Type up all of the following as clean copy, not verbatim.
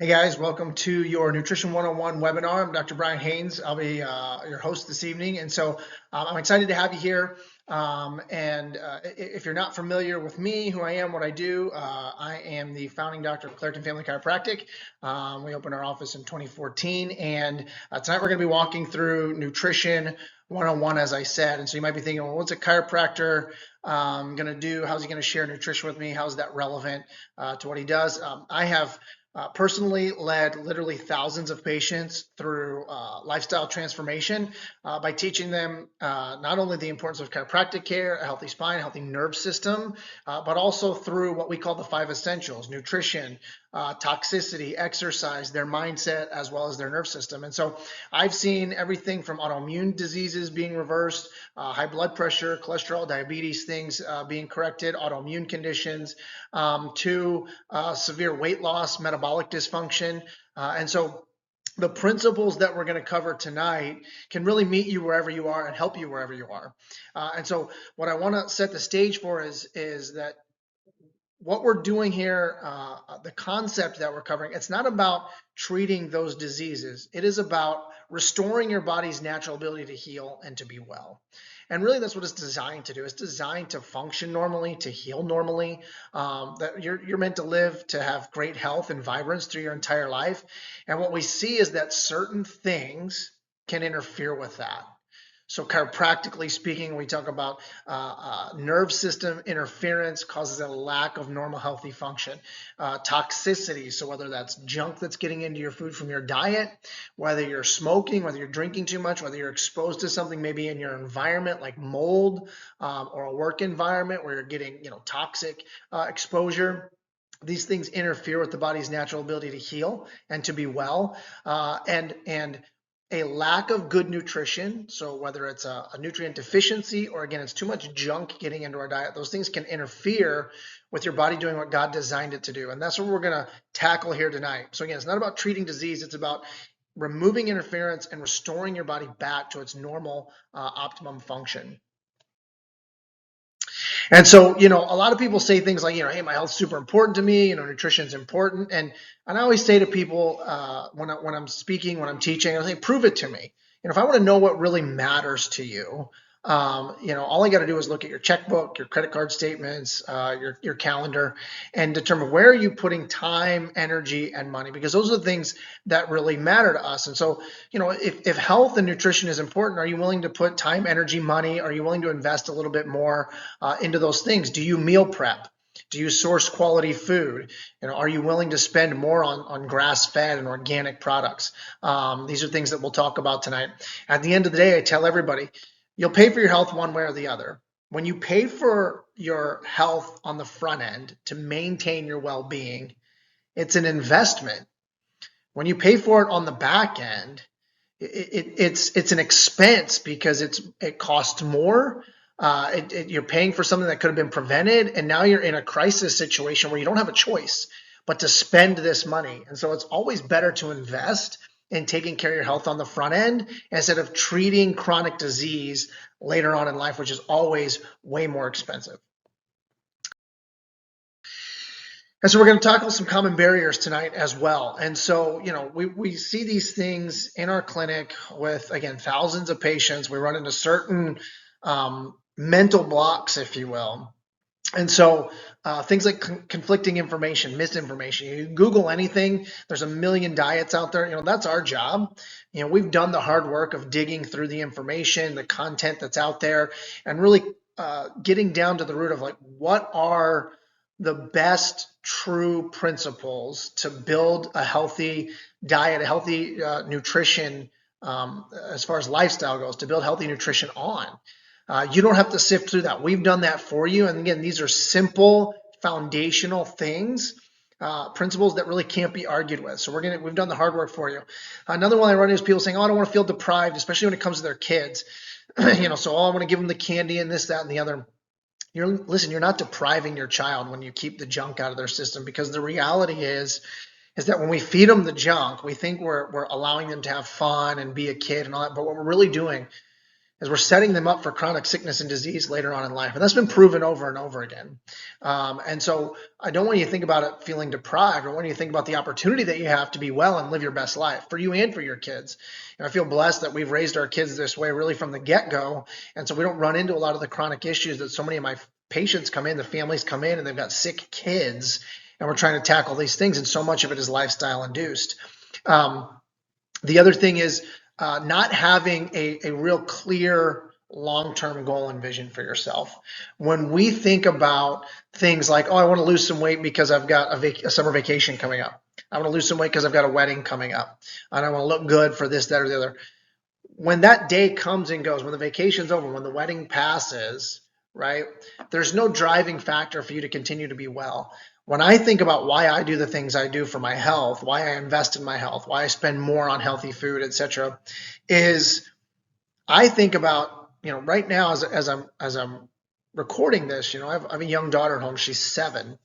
Hey guys, welcome to your Nutrition 101 webinar. I'm Dr. Brian Haynes. I'll be your host this evening. And so I'm excited to have you here. If you're not familiar with me, who I am, what I do, I am the founding doctor of Clairton Family Chiropractic. We opened our office in 2014. And tonight we're going to be walking through Nutrition 101, as I said. And so you might be thinking, well, what's a chiropractor going to do? How's he going to share nutrition with me? How's that relevant to what he does? I have personally led literally thousands of patients through lifestyle transformation by teaching them not only the importance of chiropractic care, a healthy spine, a healthy nerve system, but also through what we call the 5 essentials: nutrition, toxicity, exercise, their mindset, as well as their nerve system. And so I've seen everything from autoimmune diseases being reversed, high blood pressure, cholesterol, diabetes, things being corrected, autoimmune conditions, to severe weight loss, metabolic dysfunction. And so the principles that we're going to cover tonight can really meet you wherever you are and help you wherever you are. And so what I want to set the stage for is that what we're doing here, the concept that we're covering, it's not about treating those diseases. It is about restoring your body's natural ability to heal and to be well. And really, that's what it's designed to do. It's designed to function normally, to heal normally. That you're meant to live, to have great health and vibrance through your entire life. And what we see is that certain things can interfere with that. So chiropractically speaking, we talk about nerve system interference causes a lack of normal healthy function. Toxicity, so whether that's junk that's getting into your food from your diet, whether you're smoking, whether you're drinking too much, whether you're exposed to something maybe in your environment like mold, or a work environment where you're getting toxic exposure. These things interfere with the body's natural ability to heal and to be well. And a lack of good nutrition, so whether it's a nutrient deficiency or again it's too much junk getting into our diet, those things can interfere with your body doing what God designed it to do. And that's what we're going to tackle here tonight. So again, it's not about treating disease, it's about removing interference and restoring your body back to its normal optimum function. And so, a lot of people say things like, hey, my health's super important to me, nutrition's important. And I always say to people when I'm speaking, when I'm teaching, I say, prove it to me. If I want to know what really matters to you, all I got to do is look at your checkbook, your credit card statements, your calendar, and determine where are you putting time, energy, and money, because those are the things that really matter to us. And so, if health and nutrition is important, are you willing to put time, energy, money? Are you willing to invest a little bit more into those things? Do you meal prep? Do you source quality food? Are you willing to spend more on grass-fed and organic products? These are things that we'll talk about tonight. At the end of the day, I tell everybody, you'll pay for your health one way or the other. When you pay for your health on the front end to maintain your well-being, it's an investment. When you pay for it on the back end, it's an expense because it costs more. You're paying for something that could have been prevented, and now you're in a crisis situation where you don't have a choice but to spend this money. And so it's always better to invest in taking care of your health on the front end instead of treating chronic disease later on in life, which is always way more expensive. And so we're going to tackle some common barriers tonight as well. And so, we see these things in our clinic with, again, thousands of patients. We run into certain mental blocks, if you will. And so things like conflicting information, misinformation. You Google anything, there's a million diets out there. That's our job. We've done the hard work of digging through the information, the content that's out there, and really getting down to the root of what are the best true principles to build a healthy diet, a healthy nutrition, as far as lifestyle goes, to build healthy nutrition on. You don't have to sift through that. We've done that for you. And again, these are simple, foundational things, principles that really can't be argued with. So we've done the hard work for you. Another one I run into is people saying, "Oh, I don't want to feel deprived," especially when it comes to their kids. So I want to give them the candy and this, that, and the other. You're not depriving your child when you keep the junk out of their system, because the reality is that when we feed them the junk, we think we're allowing them to have fun and be a kid and all that. But what we're really doing is we're setting them up for chronic sickness and disease later on in life. And that's been proven over and over again. And so I don't want you to think about it feeling deprived. I want you to think about the opportunity that you have to be well and live your best life for you and for your kids. And I feel blessed that we've raised our kids this way really from the get-go. And so we don't run into a lot of the chronic issues that so many of my patients come in, the families come in and they've got sick kids, and we're trying to tackle these things. And so much of it is lifestyle induced. The other thing is not having a real clear long-term goal and vision for yourself. When we think about things like, oh, I want to lose some weight because I've got a summer vacation coming up. I want to lose some weight because I've got a wedding coming up. And I want to look good for this, that, or the other. When that day comes and goes, when the vacation's over, when the wedding passes, right, there's no driving factor for you to continue to be well. When I think about why I do the things I do for my health, why I invest in my health, why I spend more on healthy food, etc., is I think about, right now as I'm recording this, I have a young daughter at home. She's 7.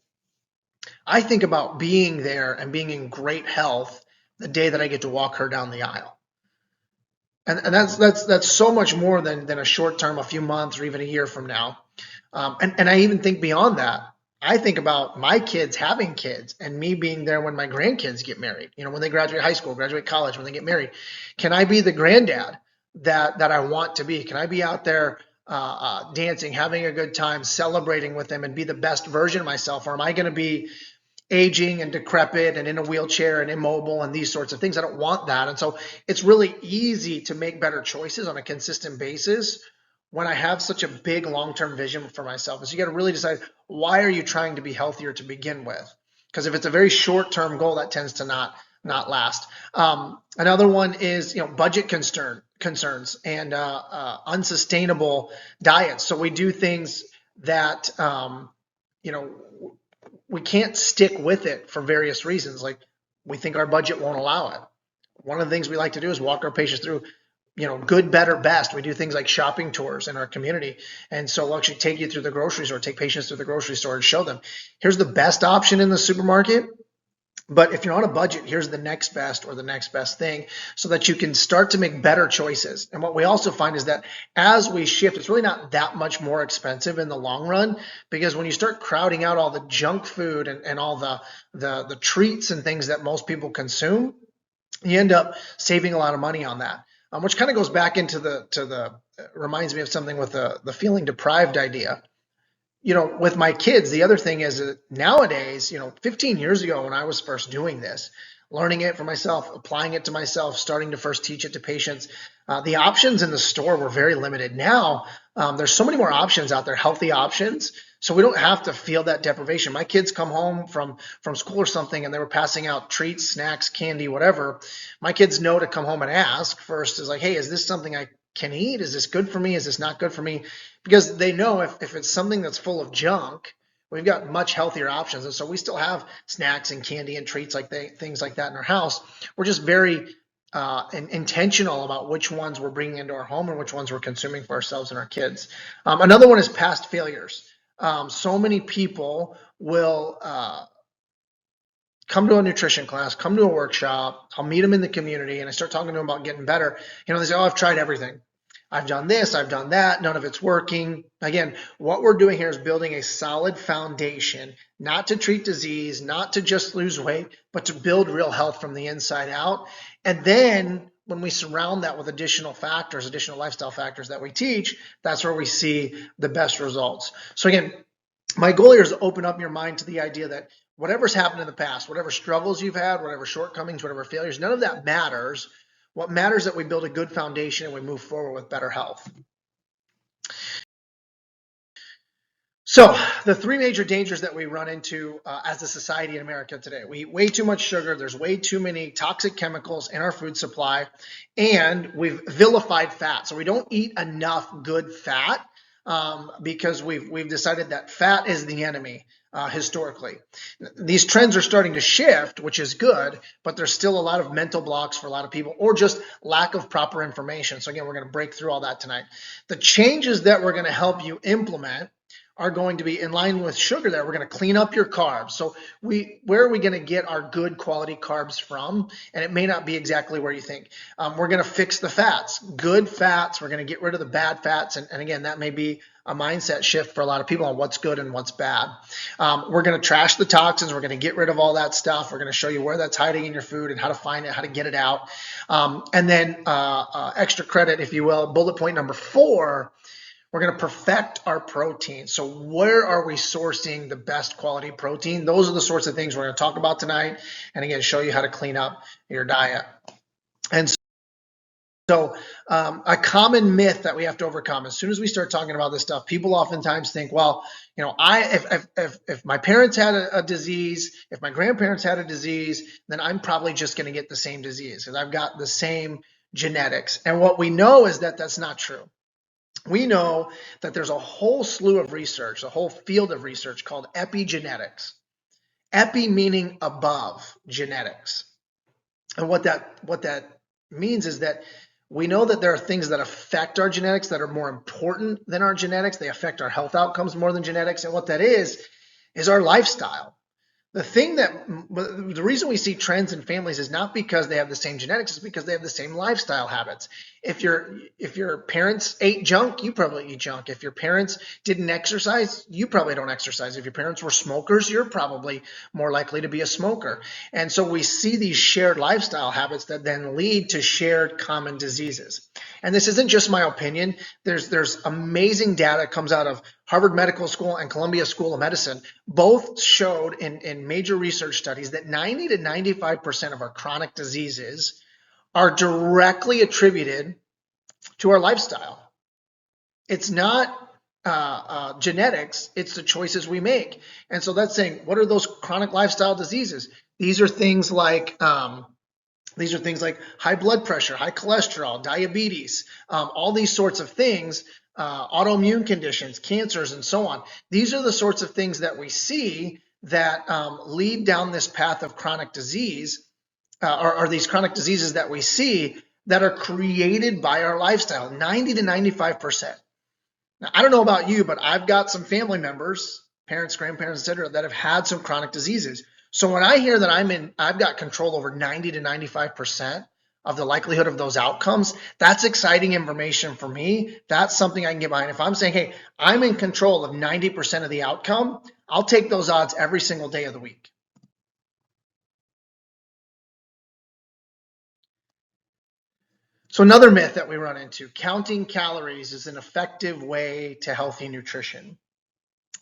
I think about being there and being in great health the day that I get to walk her down the aisle. And that's so much more than a short term, a few months, or even a year from now. And I even think beyond that. I think about my kids having kids and me being there when my grandkids get married, when they graduate high school, graduate college, when they get married. Can I be the granddad that I want to be? Can I be out there dancing, having a good time, celebrating with them, and be the best version of myself? Or am I going to be aging and decrepit and in a wheelchair and immobile and these sorts of things? I don't want that. And so it's really easy to make better choices on a consistent basis when I have such a big long-term vision for myself. Is you got to really decide, why are you trying to be healthier to begin with? Because if it's a very short-term goal, that tends to not last. Another one is budget concerns and unsustainable diets. So we do things that we can't stick with it for various reasons. Like we think our budget won't allow it. One of the things we like to do is walk our patients through good, better, best. We do things like shopping tours in our community. And so we'll actually take you through the grocery store, take patients through the grocery store and show them, here's the best option in the supermarket. But if you're on a budget, here's the next best or the next best thing, so that you can start to make better choices. And what we also find is that as we shift, it's really not that much more expensive in the long run, because when you start crowding out all the junk food and all the treats and things that most people consume, you end up saving a lot of money on that. Which kind of goes back into reminds me of something with the feeling deprived idea. With my kids, the other thing is that nowadays, 15 years ago when I was first doing this, learning it for myself, applying it to myself, starting to first teach it to patients, the options in the store were very limited. Now, there's so many more options out there, healthy options. So we don't have to feel that deprivation. My kids come home from school or something and they were passing out treats, snacks, candy, whatever. My kids know to come home and ask first, is like, hey, is this something I can eat? Is this good for me? Is this not good for me? Because they know if it's something that's full of junk, we've got much healthier options. And so we still have snacks and candy and treats things like that in our house. We're just very intentional about which ones we're bringing into our home and which ones we're consuming for ourselves and our kids. Another one is past failures. So many people will come to a nutrition class, come to a workshop, I'll meet them in the community, and I start talking to them about getting better. They say, oh, I've tried everything. I've done this, I've done that, none of it's working. Again, what we're doing here is building a solid foundation, not to treat disease, not to just lose weight, but to build real health from the inside out. And then when we surround that with additional factors, additional lifestyle factors that we teach, that's where we see the best results. So again, my goal here is to open up your mind to the idea that whatever's happened in the past, whatever struggles you've had, whatever shortcomings, whatever failures, none of that matters. What matters is that we build a good foundation and we move forward with better health. So the 3 major dangers that we run into as a society in America today: we eat way too much sugar, there's way too many toxic chemicals in our food supply, and we've vilified fat. So we don't eat enough good fat because we've decided that fat is the enemy. Historically, these trends are starting to shift, which is good, but there's still a lot of mental blocks for a lot of people, or just lack of proper information. So again, we're going to break through all that tonight. The changes that we're going to help you implement are going to be in line with sugar there. We're going to clean up your carbs. So where are we going to get our good quality carbs from? And it may not be exactly where you think. We're going to fix the fats, good fats. We're going to get rid of the bad fats. And again, that may be a mindset shift for a lot of people on what's good and what's bad. We're going to trash the toxins. We're going to get rid of all that stuff. We're going to show you where that's hiding in your food and how to find it, how to get it out. And then extra credit, if you will, bullet point number 4, we're going to perfect our protein. So where are we sourcing the best quality protein? Those are the sorts of things we're going to talk about tonight. And again, show you how to clean up your diet. And so a common myth that we have to overcome, as soon as we start talking about this stuff, people oftentimes think, well, if my parents had a disease, if my grandparents had a disease, then I'm probably just going to get the same disease because I've got the same genetics. And what we know is that that's not true. We know that there's a whole slew of research, a whole field of research called epigenetics. Epi meaning above genetics. And what that means is that we know that there are things that affect our genetics that are more important than our genetics. They affect our health outcomes more than genetics. And what that is our lifestyle. The reason we see trends in families is not because they have the same genetics, it's because they have the same lifestyle habits. If your parents ate junk, you probably eat junk. If your parents didn't exercise, you probably don't exercise. If your parents were smokers, you're probably more likely to be a smoker. And so we see these shared lifestyle habits that then lead to shared common diseases. And this isn't just my opinion. There's amazing data comes out of Harvard Medical School and Columbia School of Medicine. Both showed in major research studies that 90 to 95% of our chronic diseases are directly attributed to our lifestyle. It's not genetics, it's the choices we make. And so that's saying, what are those chronic lifestyle diseases? These are things like high blood pressure, high cholesterol, diabetes, all these sorts of things, autoimmune conditions, cancers, and so on. These are the sorts of things that we see that lead down this path of chronic disease, or these chronic diseases that we see that are created by our lifestyle, 90 to 95%. Now, I don't know about you, but I've got some family members, parents, grandparents, etc., that have had some chronic diseases. So when I hear that I've got control over 90 to 95% of the likelihood of those outcomes, that's exciting information for me. That's something I can get behind. If I'm saying, hey, I'm in control of 90% of the outcome, I'll take those odds every single day of the week. So another myth that we run into, counting calories is an effective way to healthy nutrition.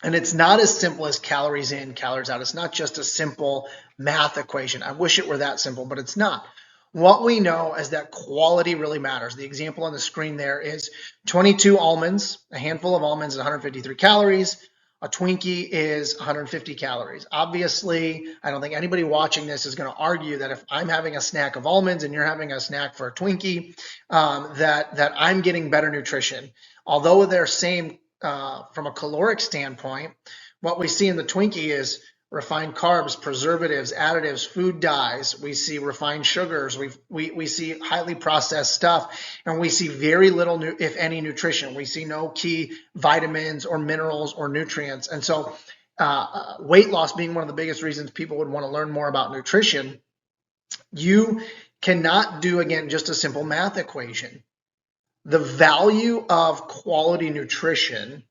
And it's not as simple as calories in, calories out. It's not just a simple math equation. I wish it were that simple, but it's not. What we know is that quality really matters. The example on the screen there is 22 almonds. A handful of almonds is 153 calories. A Twinkie is 150 calories. Obviously, I don't think anybody watching this is going to argue that if I'm having a snack of almonds and you're having a snack for a Twinkie, that I'm getting better nutrition. Although they're same from a caloric standpoint, what we see in the Twinkie is refined carbs, preservatives, additives, food dyes. We see refined sugars. We see highly processed stuff, and we see very little, if any, nutrition. We see no key vitamins or minerals or nutrients. And so weight loss being one of the biggest reasons people would want to learn more about nutrition, you cannot do, again, just a simple math equation. The value of quality nutrition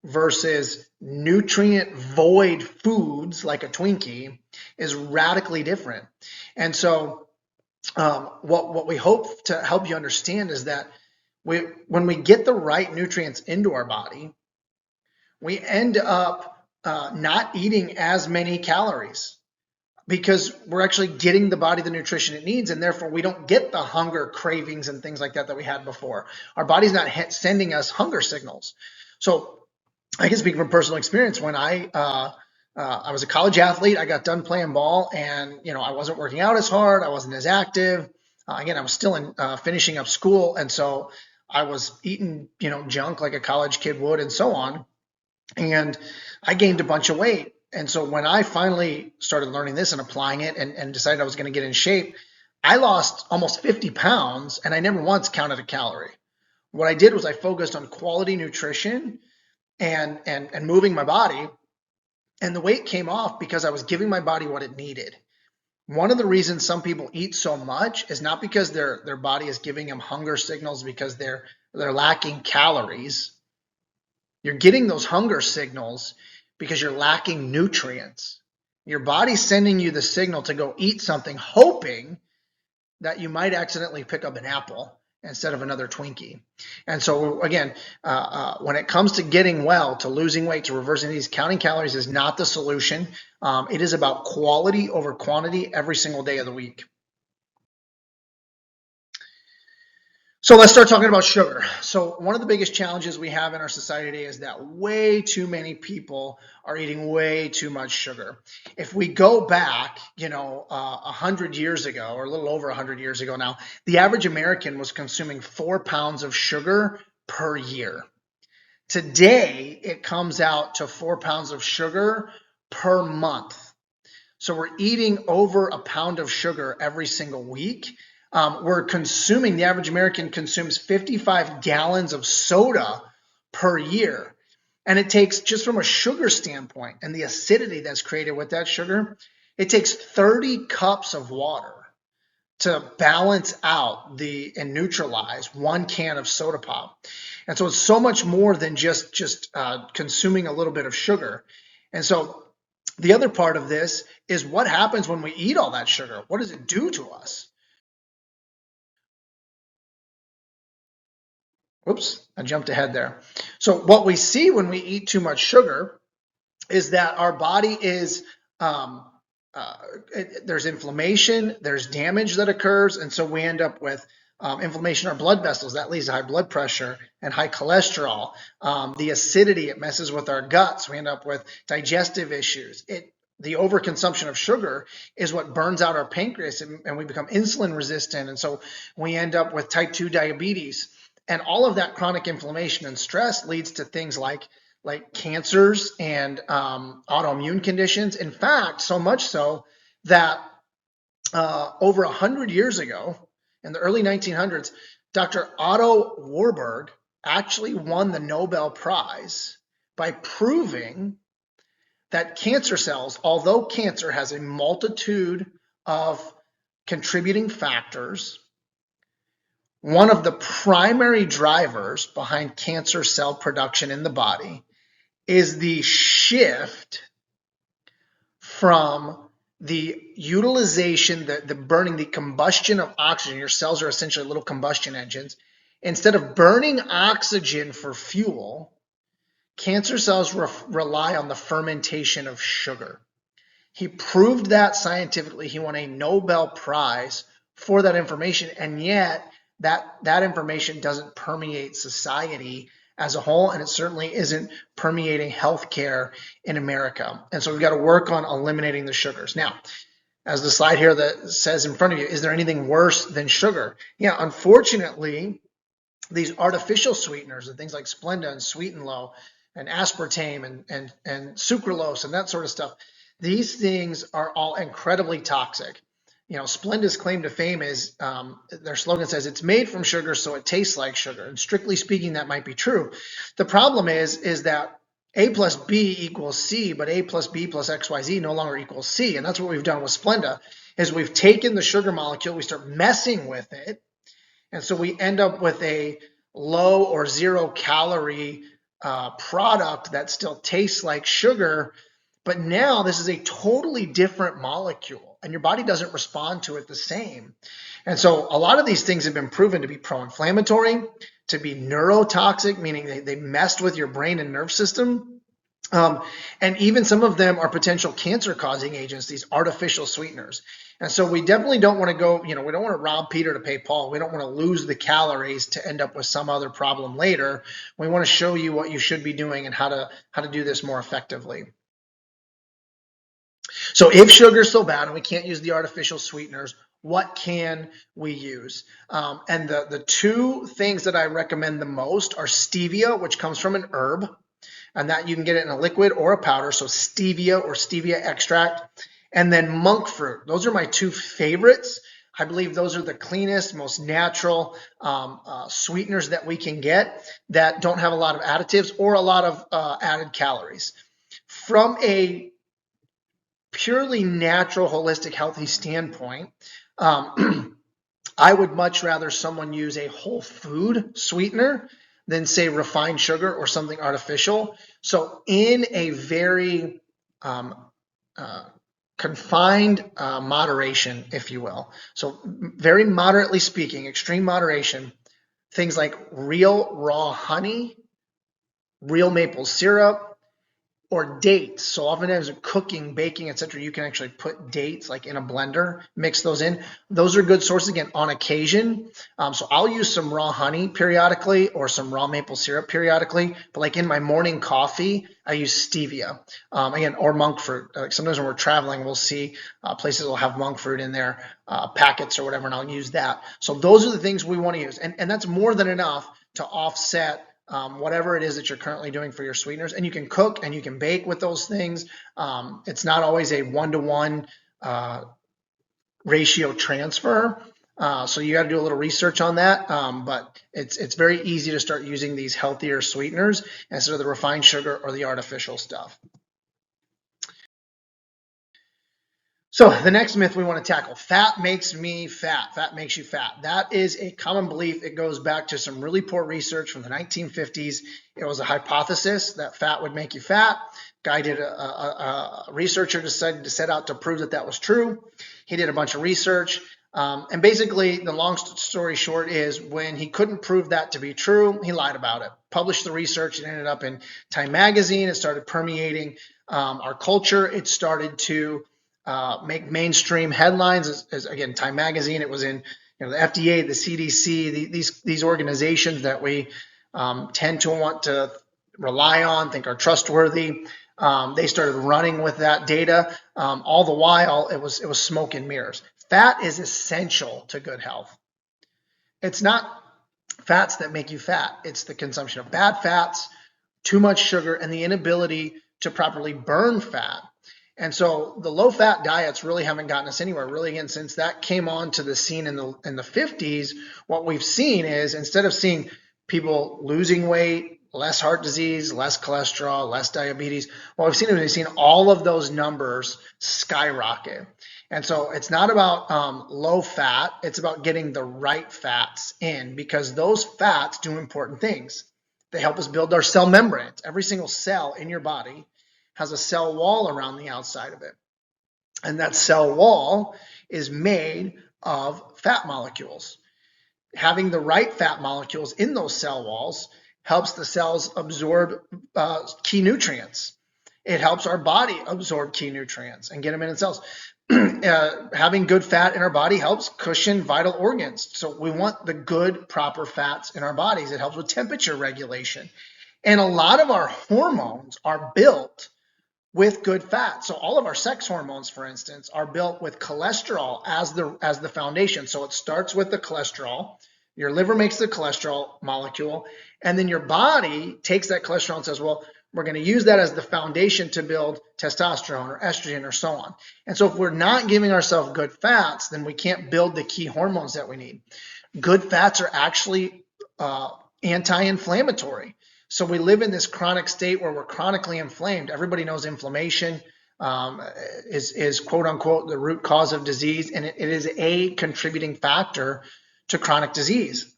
versus nutrient void foods like a Twinkie is radically different. And so what we hope to help you understand is that when we get the right nutrients into our body, we end up not eating as many calories because we're actually getting the body the nutrition it needs, and therefore we don't get the hunger cravings and things like that we had before. Our body's not sending us hunger signals. So I can speak from personal experience. When I was a college athlete, I got done playing ball, and I wasn't working out as hard, I wasn't as active. Again, I was still in finishing up school, and so I was eating junk like a college kid would, and so on. And I gained a bunch of weight. And so when I finally started learning this and applying it and decided I was going to get in shape, I lost almost 50 pounds, and I never once counted a calorie. What I did was I focused on quality nutrition and moving my body. And the weight came off because I was giving my body what it needed. One of the reasons some people eat so much is not because their body is giving them hunger signals because they're lacking calories. You're getting those hunger signals because you're lacking nutrients. Your body's sending you the signal to go eat something, hoping that you might accidentally pick up an apple instead of another Twinkie. And so again, when it comes to getting well, to losing weight, to reversing these, counting calories is not the solution. It is about quality over quantity every single day of the week. So let's start talking about sugar. So one of the biggest challenges we have in our society today is that way too many people are eating way too much sugar. If we go back, 100 years ago, or a little over 100 years ago now, the average American was consuming 4 pounds of sugar per year. Today, it comes out to 4 pounds of sugar per month. So we're eating over a pound of sugar every single week. The average American consumes 55 gallons of soda per year. And it takes, just from a sugar standpoint and the acidity that's created with that sugar, it takes 30 cups of water to balance out and neutralize 1 can of soda pop. And so it's so much more than just consuming a little bit of sugar. And so the other part of this is what happens when we eat all that sugar? What does it do to us? Oops, I jumped ahead there. So what we see when we eat too much sugar is that our body is, there's inflammation, there's damage that occurs, and so we end up with inflammation in our blood vessels. That leads to high blood pressure and high cholesterol. The acidity, it messes with our guts. We end up with digestive issues. The overconsumption of sugar is what burns out our pancreas, and we become insulin resistant, and so we end up with type 2 diabetes. And all of that chronic inflammation and stress leads to things like cancers and autoimmune conditions. In fact, so much so that over 100 years ago, in the early 1900s, Dr. Otto Warburg actually won the Nobel Prize by proving that cancer cells, although cancer has a multitude of contributing factors, one of the primary drivers behind cancer cell production in the body is the shift from the utilization, the burning, the combustion of oxygen. Your cells are essentially little combustion engines. Instead of burning oxygen for fuel, cancer cells rely on the fermentation of sugar. He proved that scientifically. He won a Nobel Prize for that information, and yet that information doesn't permeate society as a whole, and it certainly isn't permeating healthcare in America. And so we've got to work on eliminating the sugars. Now, as the slide here that says in front of you, is there anything worse than sugar? Yeah, unfortunately, these artificial sweeteners and things like Splenda and Sweet and Low and aspartame and sucralose and that sort of stuff, these things are all incredibly toxic. Splenda's claim to fame is, their slogan says, it's made from sugar, so it tastes like sugar. And strictly speaking, that might be true. The problem is that A plus B equals C, but A plus B plus XYZ no longer equals C. And that's what we've done with Splenda, is we've taken the sugar molecule, we start messing with it, and so we end up with a low or 0 calorie product that still tastes like sugar, but now this is a totally different molecule, and your body doesn't respond to it the same. And so a lot of these things have been proven to be pro-inflammatory, to be neurotoxic, meaning they messed with your brain and nerve system. And even some of them are potential cancer-causing agents, these artificial sweeteners. And so we definitely don't want to go, we don't want to rob Peter to pay Paul. We don't want to lose the calories to end up with some other problem later. We want to show you what you should be doing and how to do this more effectively. So if sugar is so bad and we can't use the artificial sweeteners, what can we use? And the 2 things that I recommend the most are stevia, which comes from an herb, and that you can get it in a liquid or a powder. So stevia or stevia extract, and then monk fruit. Those are my 2 favorites. I believe those are the cleanest, most natural sweeteners that we can get that don't have a lot of additives or a lot of added calories. From a purely natural, holistic, healthy standpoint, I would much rather someone use a whole food sweetener than say refined sugar or something artificial. So in a very confined moderation, if you will. So very moderately speaking, extreme moderation, things like real raw honey, real maple syrup, or dates. So oftentimes cooking, baking, etc., you can actually put dates like in a blender, mix those in. Those are good sources, again, on occasion. So I'll use some raw honey periodically or some raw maple syrup periodically. But like in my morning coffee, I use stevia, again, or monk fruit. Sometimes when we're traveling, we'll see places will have monk fruit in their packets or whatever, and I'll use that. So those are the things we want to use. And that's more than enough to offset whatever it is that you're currently doing for your sweeteners. And you can cook and you can bake with those things. It's not always a one-to-one ratio transfer. So you got to do a little research on that. But it's very easy to start using these healthier sweeteners instead of the refined sugar or the artificial stuff. So the next myth we want to tackle, fat makes me fat. Fat makes you fat. That is a common belief. It goes back to some really poor research from the 1950s. It was a hypothesis that fat would make you fat. A researcher decided to set out to prove that that was true. He did a bunch of research. And basically, the long story short is when he couldn't prove that to be true, he lied about it. Published the research. It ended up in Time Magazine. It started permeating our culture. It started to make mainstream headlines as again, Time Magazine. It was in the FDA, the CDC, these organizations that we tend to want to rely on, think are trustworthy. They started running with that data. All the while, it was smoke and mirrors. Fat is essential to good health. It's not fats that make you fat. It's the consumption of bad fats, too much sugar, and the inability to properly burn fat. And so the low-fat diets really haven't gotten us anywhere. Really, again, since that came onto the scene in the 50s, what we've seen is instead of seeing people losing weight, less heart disease, less cholesterol, less diabetes, what we've seen all of those numbers skyrocket. And so it's not about low fat, it's about getting the right fats in, because those fats do important things. They help us build our cell membranes. Every single cell in your body has a cell wall around the outside of it. And that cell wall is made of fat molecules. Having the right fat molecules in those cell walls helps the cells absorb key nutrients. It helps our body absorb key nutrients and get them in its cells. Having good fat in our body helps cushion vital organs. So we want the good, proper fats in our bodies. It helps with temperature regulation. And a lot of our hormones are built with good fat. So all of our sex hormones, for instance, are built with cholesterol as the foundation. So it starts with the cholesterol. Your liver makes the cholesterol molecule, and then your body takes that cholesterol and says, well, we're going to use that as the foundation to build testosterone or estrogen or so on. And so if we're not giving ourselves good fats, then we can't build the key hormones that we need. Good fats are actually anti-inflammatory. So we live in this chronic state where we're chronically inflamed. Everybody knows inflammation is quote unquote the root cause of disease, and it is a contributing factor to chronic disease.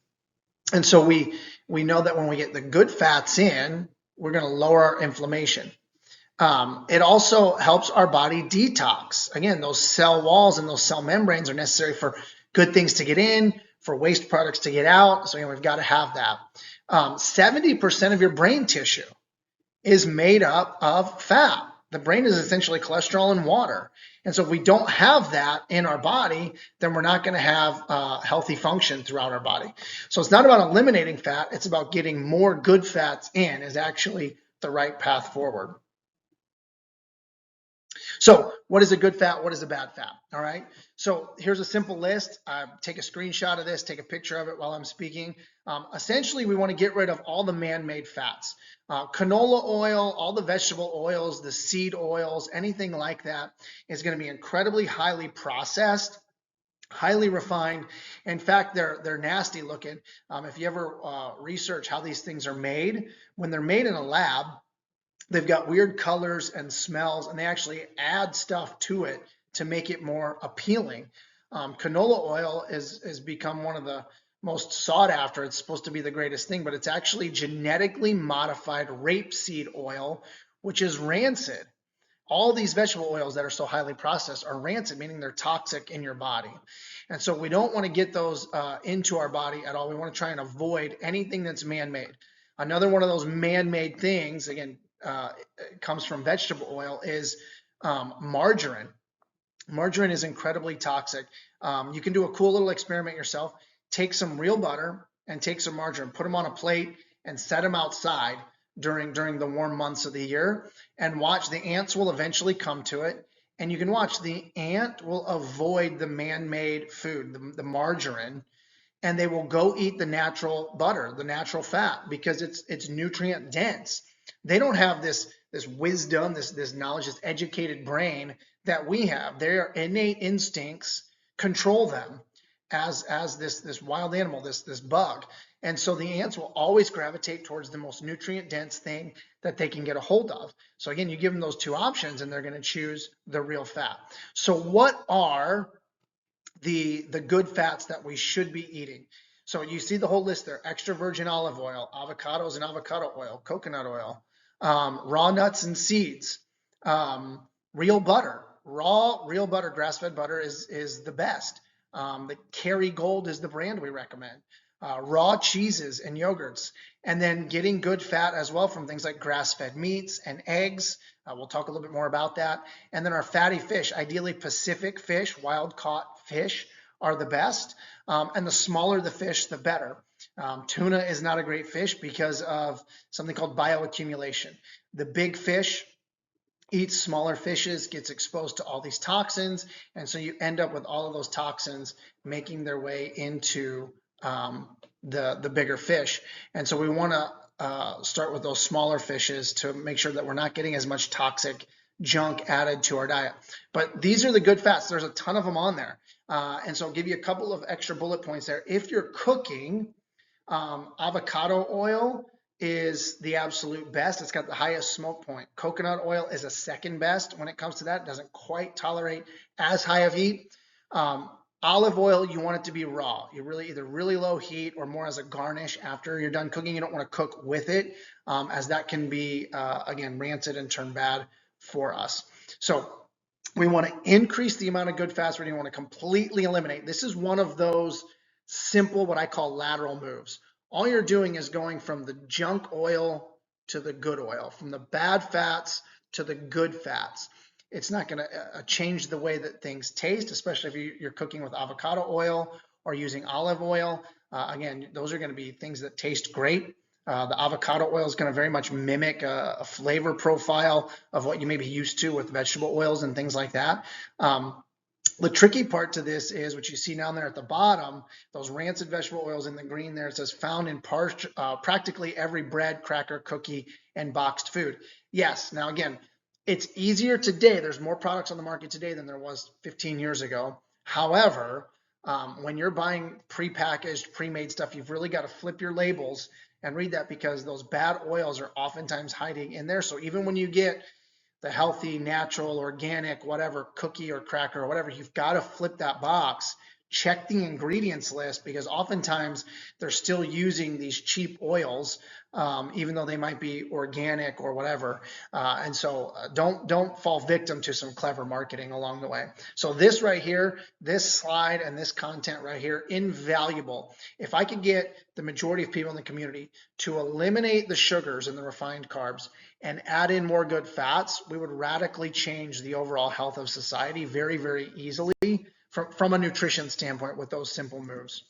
And so we know that when we get the good fats in, we're going to lower our inflammation. It also helps our body detox. Again, those cell walls and those cell membranes are necessary for good things to get in, for waste products to get out. So we've got to have that. 70% of your brain tissue is made up of fat. The brain is essentially cholesterol and water. And so if we don't have that in our body, then we're not going to have healthy function throughout our body. So it's not about eliminating fat. It's about getting more good fats in is actually the right path forward. So what is a good fat? What is a bad fat? All right. So here's a simple list. Take a screenshot of this, take a picture of it while I'm speaking. Essentially, we want to get rid of all the man-made fats. Canola oil, all the vegetable oils, the seed oils, anything like that is going to be incredibly highly processed, highly refined. In fact, they're nasty looking. If you ever research how these things are made, when they're made in a lab, they've got weird colors and smells, and they actually add stuff to it to make it more appealing. Canola oil has become one of the most sought after. It's supposed to be the greatest thing, but it's actually genetically modified rapeseed oil, which is rancid. All these vegetable oils that are so highly processed are rancid, meaning they're toxic in your body. And so we don't want to get those into our body at all. We want to try and avoid anything that's man-made. Another one of those man-made things, again, it comes from vegetable oil, is margarine. Margarine is incredibly toxic. You can do a cool little experiment yourself. Take some real butter and take some margarine, put them on a plate and set them outside during the warm months of the year, and watch. The ants will eventually come to it, and you can watch. The ant will avoid the man-made food, the margarine, and they will go eat the natural butter, the natural fat, because it's nutrient dense. They don't have this wisdom, this knowledge, this educated brain that we have. Their innate instincts control them as this wild animal, this bug. And so the ants will always gravitate towards the most nutrient dense thing that they can get a hold of. So again, you give them those two options and they're going to choose the real fat. So what are the good fats that we should be eating? So you see the whole list there: extra virgin olive oil, avocados and avocado oil, coconut oil, raw nuts and seeds, real butter. Real butter, grass-fed butter is the best. The Kerrygold is the brand we recommend. Raw cheeses and yogurts, and then getting good fat as well from things like grass-fed meats and eggs. We'll talk a little bit more about that. And then our fatty fish, ideally Pacific fish, wild-caught fish are the best. And the smaller the fish, the better. Tuna is not a great fish because of something called bioaccumulation. The big fish eats smaller fishes, gets exposed to all these toxins, and so you end up with all of those toxins making their way into the bigger fish. And so we want to start with those smaller fishes to make sure that we're not getting as much toxic junk added to our diet. But these are the good fats. There's a ton of them on there. And so I'll give you a couple of extra bullet points there. If you're cooking, avocado oil is the absolute best. It's got the highest smoke point. Coconut oil is a second best when it comes to that. It doesn't quite tolerate as high of heat. Olive oil, you want it to be raw. You really either really low heat or more as a garnish after you're done cooking. You don't want to cook with it, as that can be, again, rancid and turn bad for us. So we want to increase the amount of good fats. We don't want to completely eliminate. This is one of those simple, what I call lateral moves. All you're doing is going from the junk oil to the good oil, from the bad fats to the good fats. It's not going to change the way that things taste, especially if you're cooking with avocado oil or using olive oil. Again, those are going to be things that taste great. The avocado oil is going to very much mimic a flavor profile of what you may be used to with vegetable oils and things like that. The tricky part to this is what you see down there at the bottom, those rancid vegetable oils in the green there. It says found in practically every bread, cracker, cookie, and boxed food. Yes, now again, it's easier today. There's more products on the market today than there was 15 years ago. However, when you're buying prepackaged, pre-made stuff, you've really got to flip your labels and read that, because those bad oils are oftentimes hiding in there. So even when you get the healthy, natural, organic, whatever, cookie or cracker or whatever, you've got to flip that box, check the ingredients list, because oftentimes they're still using these cheap oils, even though they might be organic or whatever. And so don't fall victim to some clever marketing along the way. So this right here, this slide and this content right here, invaluable. If I could get the majority of people in the community to eliminate the sugars and the refined carbs and add in more good fats, we would radically change the overall health of society very, very easily from a nutrition standpoint with those simple moves.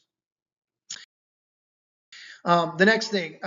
The next thing,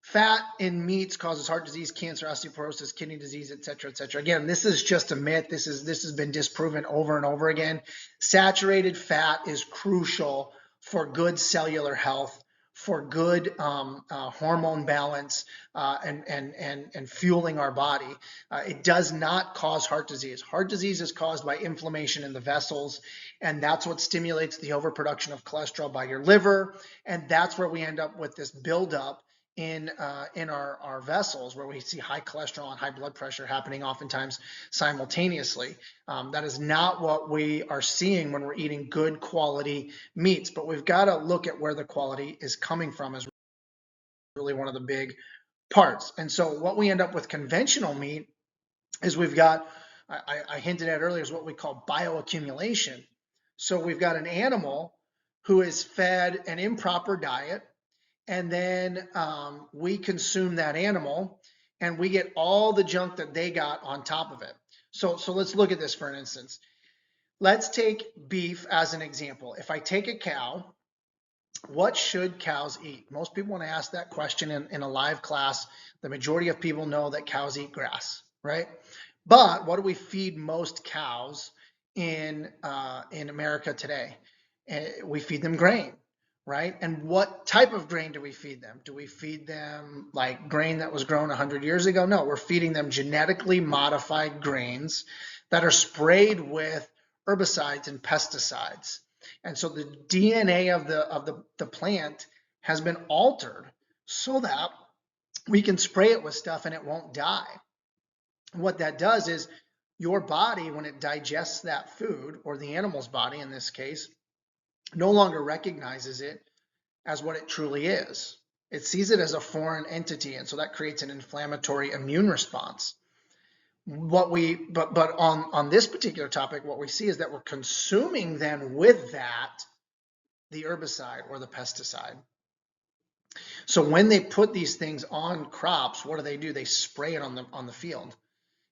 fat in meats causes heart disease, cancer, osteoporosis, kidney disease, et cetera, et cetera. Again, this is just a myth. This has been disproven over and over again. Saturated fat is crucial for good cellular health for good hormone balance and fueling our body. It does not cause heart disease. Heart disease is caused by inflammation in the vessels, and that's what stimulates the overproduction of cholesterol by your liver, and that's where we end up with this buildup in our vessels, where we see high cholesterol and high blood pressure happening oftentimes simultaneously. That is not what we are seeing when we're eating good quality meats, but we've got to look at where the quality is coming from is really one of the big parts. And so what we end up with conventional meat is we've got, I hinted at earlier, is what we call bioaccumulation. So we've got an animal who is fed an improper diet, and then we consume that animal and we get all the junk that they got on top of it. So let's look at this for an instance. Let's take beef as an example. If I take a cow, what should cows eat? Most people, when I ask that question in a live class, the majority of people know that cows eat grass, right? But what do we feed most cows in America today? We feed them grain, right? And what type of grain do we feed them? Do we feed them like grain that was grown 100 years ago? No, we're feeding them genetically modified grains that are sprayed with herbicides and pesticides. And so the DNA of the plant has been altered so that we can spray it with stuff and it won't die. What that does is your body, when it digests that food, or the animal's body in this case, no longer recognizes it as what it truly is. It sees it as a foreign entity, and so that creates an inflammatory immune response. But on this particular topic, what we see is that we're consuming then with that the herbicide or the pesticide. So when they put these things on crops, what do? They spray it on the field.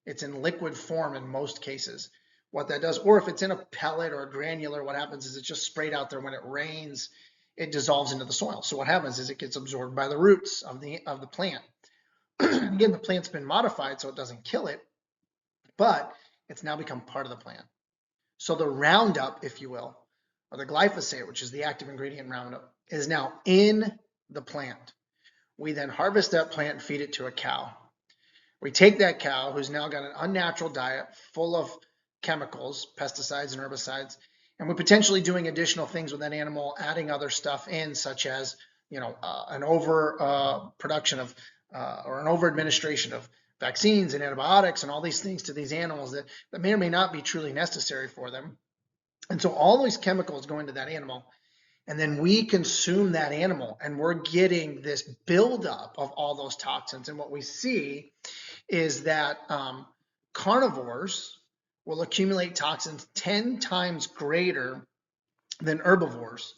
It's in liquid form in most cases. What that does, or if it's in a pellet or a granular, what happens is it's just sprayed out there. When it rains, it dissolves into the soil. So what happens is it gets absorbed by the roots of the plant. Again, the plant's been modified so it doesn't kill it, but it's now become part of the plant. So the Roundup, if you will, or the glyphosate, which is the active ingredient in Roundup, is now in the plant. We then harvest that plant and feed it to a cow. We take that cow, who's now got an unnatural diet full of chemicals, pesticides and herbicides, and we're potentially doing additional things with that animal, adding other stuff in, such as an over production of or an over administration of vaccines and antibiotics and all these things to these animals that may or may not be truly necessary for them. And so all these chemicals go into that animal, and then we consume that animal, and we're getting this buildup of all those toxins. And what we see is that carnivores will accumulate toxins 10 times greater than herbivores.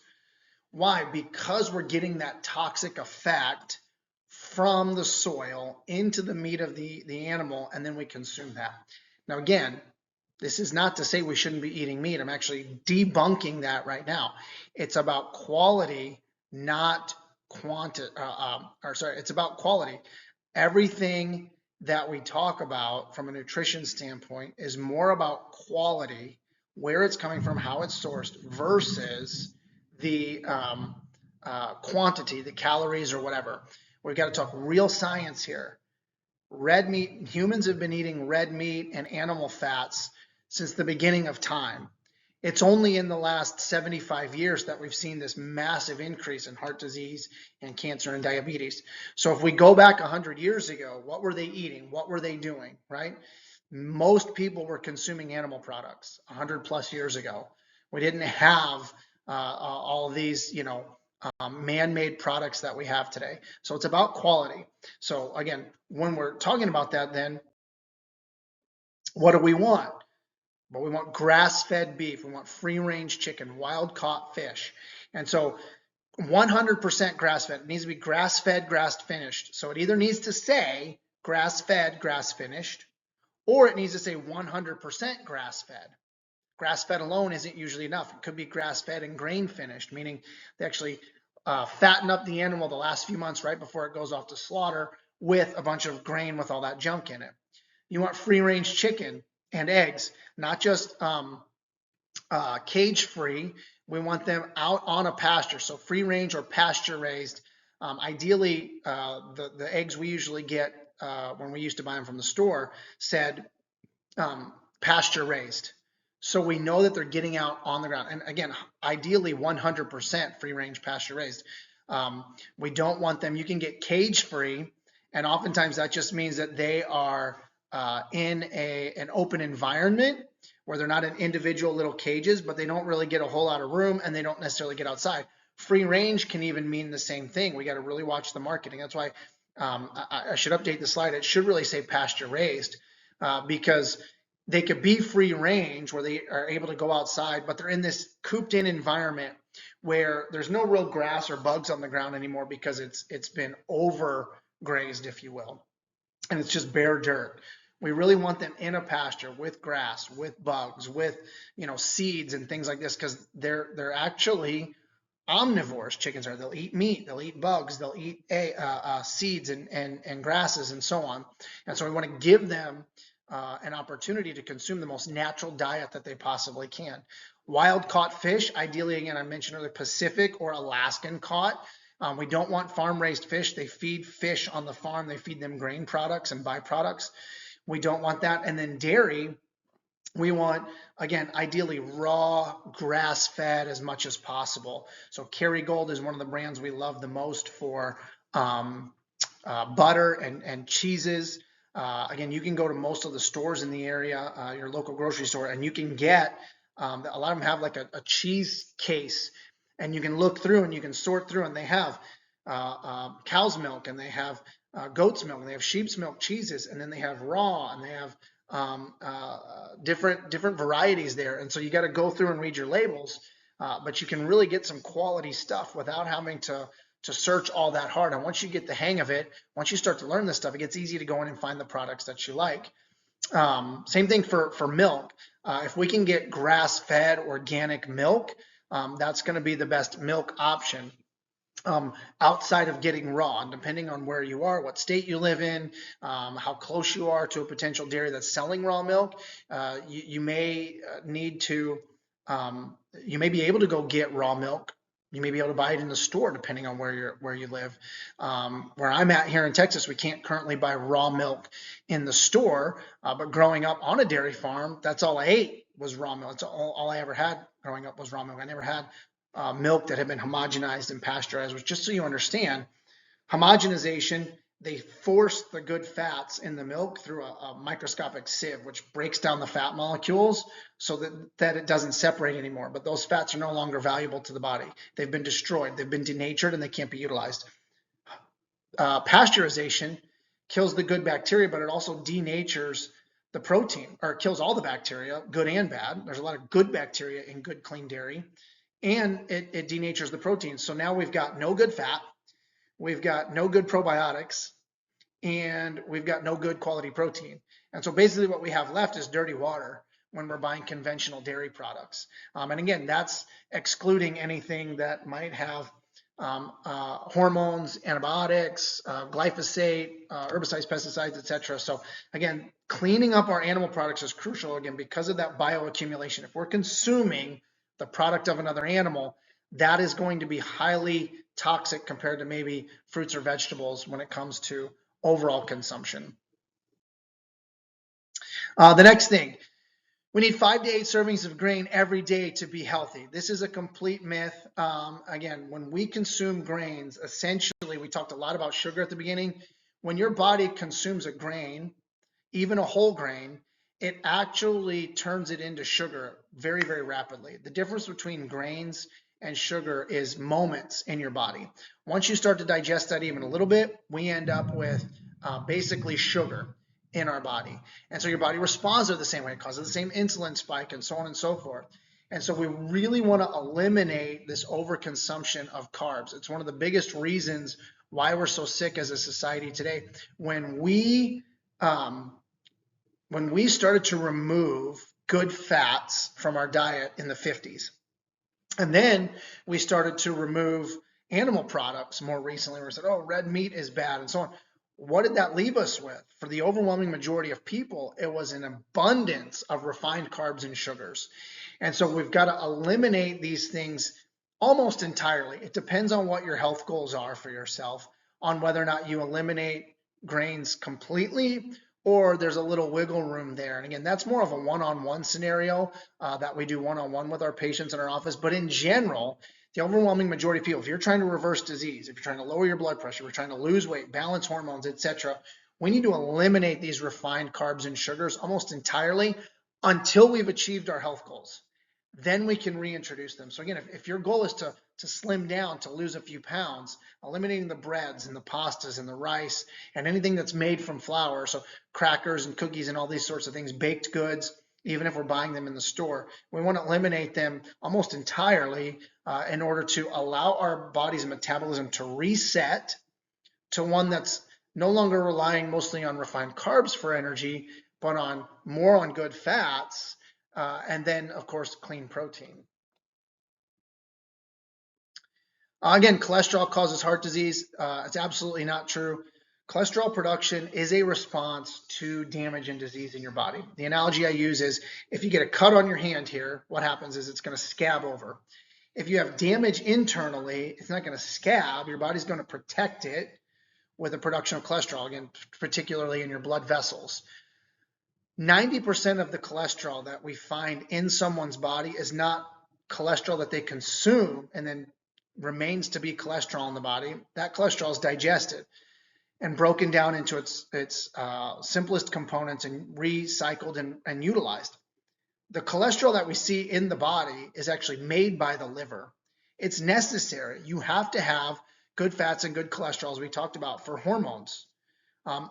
Why? Because we're getting that toxic effect from the soil into the meat of the animal, and then we consume that. Now, again, this is not to say we shouldn't be eating meat. I'm actually debunking that right now. It's about quality, not quantity. It's about quality. Everything that we talk about from a nutrition standpoint is more about quality, where it's coming from, how it's sourced, versus the quantity, the calories or whatever. We've got to talk real science here. Red meat, humans have been eating red meat and animal fats since the beginning of time. It's only in the last 75 years that we've seen this massive increase in heart disease and cancer and diabetes. So if we go back 100 years ago, what were they eating? What were they doing, right? Most people were consuming animal products 100 plus years ago. We didn't have all these, man-made products that we have today. So it's about quality. So again, when we're talking about that, then what do we want? But we want grass-fed beef. We want free-range chicken, wild-caught fish. And so 100% grass-fed. It needs to be grass-fed, grass-finished. So it either needs to say grass-fed, grass-finished, or it needs to say 100% grass-fed. Grass-fed alone isn't usually enough. It could be grass-fed and grain-finished, meaning they actually fatten up the animal the last few months right before it goes off to slaughter with a bunch of grain with all that junk in it. You want free-range chicken and eggs, not just cage-free. We want them out on a pasture, so free-range or pasture-raised Ideally, the eggs we usually get when we used to buy them from the store said pasture raised. So we know that they're getting out on the ground. And again, ideally 100% free range pasture raised. We don't want them, you can get cage free. And oftentimes that just means that they are in an open environment where they're not in individual little cages, but they don't really get a whole lot of room and they don't necessarily get outside. Free range can even mean the same thing. We got to really watch the marketing. That's why I should update the slide. It should really say pasture raised because they could be free range where they are able to go outside, but they're in this cooped in environment where there's no real grass or bugs on the ground anymore because it's been over grazed, if you will, and it's just bare dirt. We really want them in a pasture with grass, with bugs, with seeds and things like this because they're actually omnivores. Chickens are. They'll eat meat, they'll eat bugs, they'll eat seeds and grasses and so on. And so we want to give them an opportunity to consume the most natural diet that they possibly can. Wild caught fish, ideally, again, I mentioned earlier, Pacific or Alaskan caught. We don't want farm raised fish. They feed fish on the farm. They feed them grain products and byproducts. We don't want that. And then dairy, we want, again, ideally raw, grass-fed as much as possible. So Kerrygold is one of the brands we love the most for butter and cheeses. Again, you can go to most of the stores in the area, your local grocery store, and you can get, a lot of them have like a cheese case, and you can look through and you can sort through, and they have cow's milk, and they have goat's milk, and they have sheep's milk cheeses, and then they have raw, and they have different varieties there. And so you got to go through and read your labels, but you can really get some quality stuff without having to search all that hard. And once you get the hang of it, once you start to learn this stuff, it gets easy to go in and find the products that you like. Same thing for milk. If we can get grass-fed organic milk, that's going to be the best milk option. Outside of getting raw, and depending on where you are, what state you live in, how close you are to a potential dairy that's selling raw milk, you may need to, you may be able to go get raw milk. You may be able to buy it in the store depending on where you live. Where I'm at here in Texas, we can't currently buy raw milk in the store, but growing up on a dairy farm, that's all I ate was raw milk. That's all I ever had growing up was raw milk. I never had milk that had been homogenized and pasteurized, which, just so you understand, homogenization, they force the good fats in the milk through a microscopic sieve, which breaks down the fat molecules so that it doesn't separate anymore. But those fats are no longer valuable to the body. They've been destroyed, they've been denatured, and they can't be utilized. Pasteurization kills the good bacteria, but it also denatures the protein, or it kills all the bacteria, good and bad. There's a lot of good bacteria in good, clean dairy. And it denatures the protein. So now we've got no good fat, we've got no good probiotics, and we've got no good quality protein. And so basically what we have left is dirty water when we're buying conventional dairy products. And again, that's excluding anything that might have hormones, antibiotics, glyphosate, herbicides, pesticides, etc. So again, cleaning up our animal products is crucial, again, because of that bioaccumulation. If we're consuming the product of another animal, that is going to be highly toxic compared to maybe fruits or vegetables when it comes to overall consumption. The next thing, we need 5 to 8 servings of grain every day to be healthy. This is a complete myth. Again, when we consume grains, essentially, we talked a lot about sugar at the beginning. When your body consumes a grain, even a whole grain, it actually turns it into sugar very, very rapidly. The difference between grains and sugar is moments in your body. Once you start to digest that even a little bit, we end up with basically sugar in our body. And so your body responds to the same way. It causes the same insulin spike and so on and so forth. And so we really want to eliminate this overconsumption of carbs. It's one of the biggest reasons why we're so sick as a society today. When we started to remove good fats from our diet in the 50s, and then we started to remove animal products more recently, we said, oh, red meat is bad and so on. What did that leave us with? For the overwhelming majority of people, it was an abundance of refined carbs and sugars. And so we've got to eliminate these things Almost entirely. It depends on what your health goals are for yourself, on whether or not you eliminate grains completely or there's a little wiggle room there. And again, that's more of a one-on-one scenario that we do one-on-one with our patients in our office. But in general, the overwhelming majority of people, if you're trying to reverse disease, if you're trying to lower your blood pressure, if you're trying to lose weight, balance hormones, etc., we need to eliminate these refined carbs and sugars almost entirely until we've achieved our health goals. Then we can reintroduce them. So again, if your goal is to slim down, to lose a few pounds, eliminating the breads and the pastas and the rice and anything that's made from flour, so crackers and cookies and all these sorts of things, baked goods, even if we're buying them in the store, we want to eliminate them almost entirely in order to allow our body's metabolism to reset to one that's no longer relying mostly on refined carbs for energy, but on more on good fats, and then, of course, clean protein. Again, cholesterol causes heart disease. It's absolutely not true. Cholesterol production is a response to damage and disease in your body. The analogy I use is if you get a cut on your hand here, what happens is it's going to scab over. If you have damage internally, it's not going to scab. Your body's going to protect it with the production of cholesterol, again, particularly in your blood vessels. 90% of the cholesterol that we find in someone's body is not cholesterol that they consume and then remains to be cholesterol in the body. That cholesterol is digested and broken down into its simplest components and recycled and utilized. The cholesterol that we see in the body is actually made by the liver. It's necessary. You have to have good fats and good cholesterol, as we talked about, for hormones.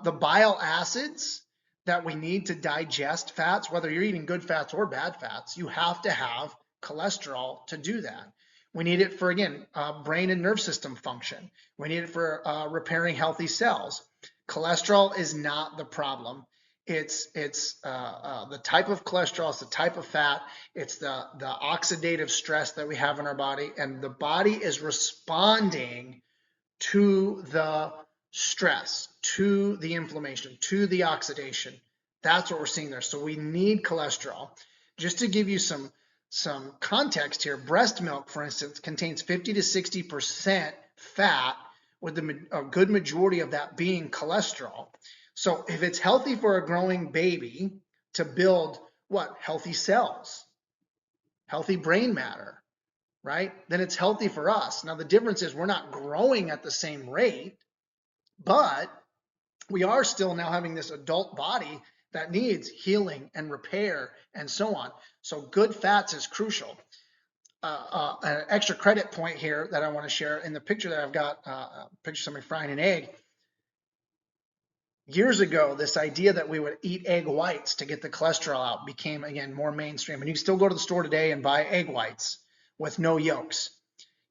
The bile acids that we need to digest fats, whether you're eating good fats or bad fats, you have to have cholesterol to do that. We need it for, again, brain and nerve system function. We need it for repairing healthy cells. Cholesterol is not the problem. It's the type of cholesterol, it's the type of fat, it's the oxidative stress that we have in our body, and the body is responding to the stress, to the inflammation, to the oxidation. That's what we're seeing there. So we need cholesterol. Just to give you some context here, breast milk, for instance, contains 50 to 60% fat, with a good majority of that being cholesterol. So if it's healthy for a growing baby to build what? Healthy cells, healthy brain matter, right? Then it's healthy for us. Now, the difference is we're not growing at the same rate, but we are still now having this adult body that needs healing and repair and so on. So good fats is crucial. An extra credit point here that I want to share in the picture that I've got, a picture of somebody frying an egg. Years ago, this idea that we would eat egg whites to get the cholesterol out became, again, more mainstream. And you can still go to the store today and buy egg whites with no yolks.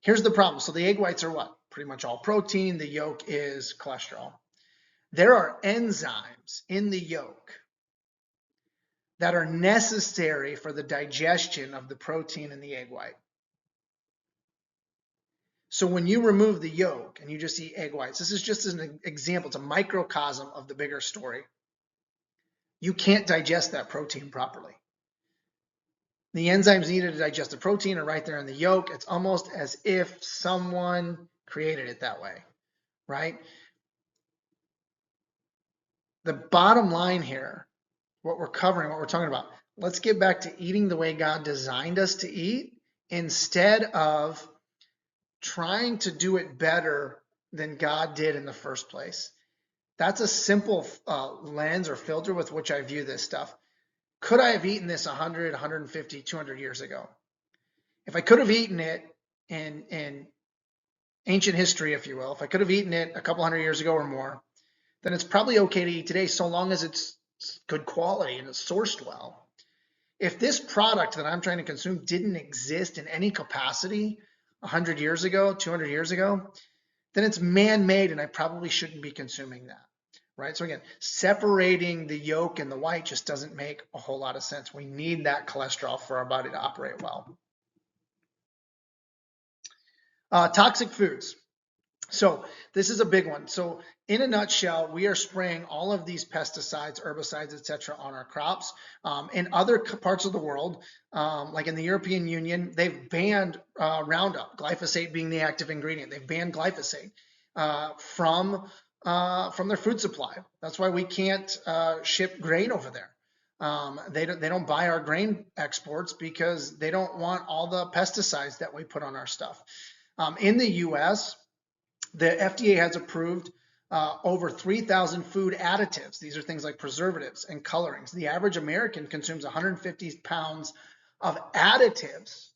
Here's the problem. So the egg whites are what? Pretty much all protein. The yolk is cholesterol. There are enzymes in the yolk that are necessary for the digestion of the protein in the egg white. So when you remove the yolk and you just eat egg whites, this is just an example, it's a microcosm of the bigger story. You can't digest that protein properly. The enzymes needed to digest the protein are right there in the yolk. It's almost as if someone created it that way, right? The bottom line here, what we're covering, what we're talking about, let's get back to eating the way God designed us to eat instead of trying to do it better than God did in the first place. That's a simple lens or filter with which I view this stuff. Could I have eaten this 100, 150, 200 years ago? If I could have eaten it in ancient history, if you will, if I could have eaten it a couple hundred years ago or more, then it's probably okay to eat today so long as it's good quality and it's sourced well. If this product that I'm trying to consume didn't exist in any capacity 100 years ago, 200 years ago, then it's man-made and I probably shouldn't be consuming that, right? So again, separating the yolk and the white just doesn't make a whole lot of sense. We need that cholesterol for our body to operate well. Toxic foods. So this is a big one. So in a nutshell, we are spraying all of these pesticides, herbicides, etc., on our crops. In other parts of the world, like in the European Union, they've banned Roundup, glyphosate being the active ingredient. They've banned glyphosate from their food supply. That's why we can't ship grain over there. They don't buy our grain exports because they don't want all the pesticides that we put on our stuff. In the U.S., the FDA has approved over 3,000 food additives. These are things like preservatives and colorings. The average American consumes 150 pounds of additives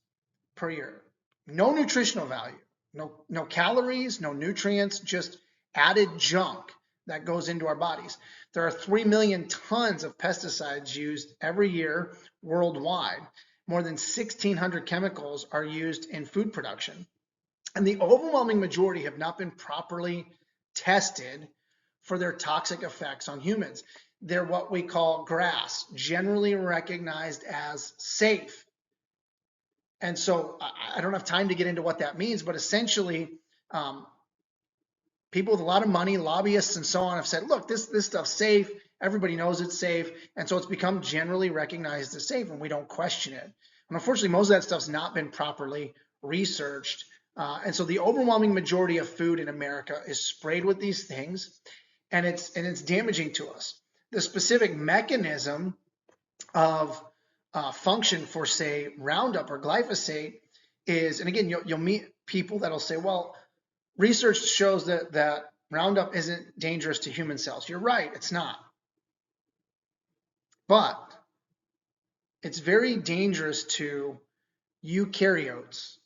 per year. No nutritional value, no calories, no nutrients, just added junk that goes into our bodies. There are 3 million tons of pesticides used every year worldwide. More than 1,600 chemicals are used in food production. And the overwhelming majority have not been properly tested for their toxic effects on humans. They're what we call GRAS, generally recognized as safe. And so I don't have time to get into what that means, but essentially, people with a lot of money, lobbyists and so on, have said, look, this stuff's safe. Everybody knows it's safe. And so it's become generally recognized as safe, and we don't question it. And unfortunately, most of that stuff's not been properly researched. And so the overwhelming majority of food in America is sprayed with these things, and it's damaging to us. The specific mechanism of function for, say, Roundup or glyphosate is, and again, you'll meet people that'll say, well, research shows that Roundup isn't dangerous to human cells. You're right, it's not. But it's very dangerous to eukaryotes.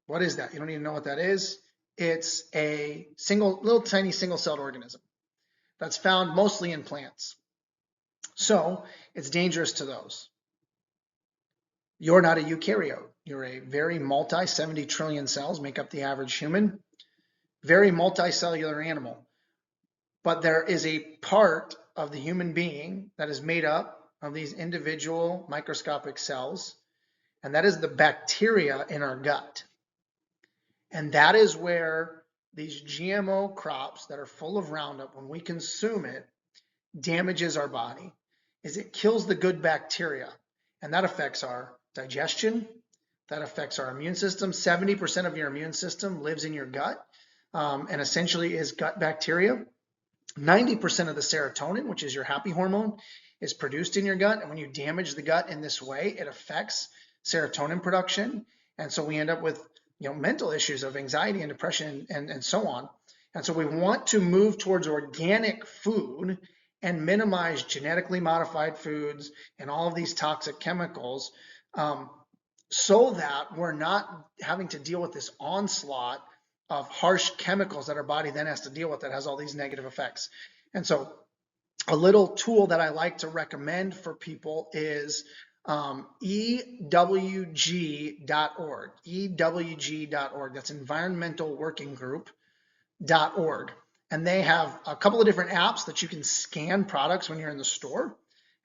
What is that? You don't even know what that is. It's a little tiny single-celled organism that's found mostly in plants. So it's dangerous to those. You're not a eukaryote. You're a very 70 trillion cells make up the average human, very multicellular animal. But there is a part of the human being that is made up of these individual microscopic cells, and that is the bacteria in our gut. And that is where these GMO crops that are full of Roundup, when we consume it, damages our body, is it kills the good bacteria. And that affects our digestion, that affects our immune system. 70% of your immune system lives in your gut, and essentially is gut bacteria. 90% of the serotonin, which is your happy hormone, is produced in your gut. And when you damage the gut in this way, it affects serotonin production. And so we end up with mental issues of anxiety and depression and so on. And so we want to move towards organic food and minimize genetically modified foods and all of these toxic chemicals, so that we're not having to deal with this onslaught of harsh chemicals that our body then has to deal with that has all these negative effects. And so a little tool that I like to recommend for people is EWG.org. EWG.org. That's Environmental Working Group.org. And they have a couple of different apps that you can scan products when you're in the store,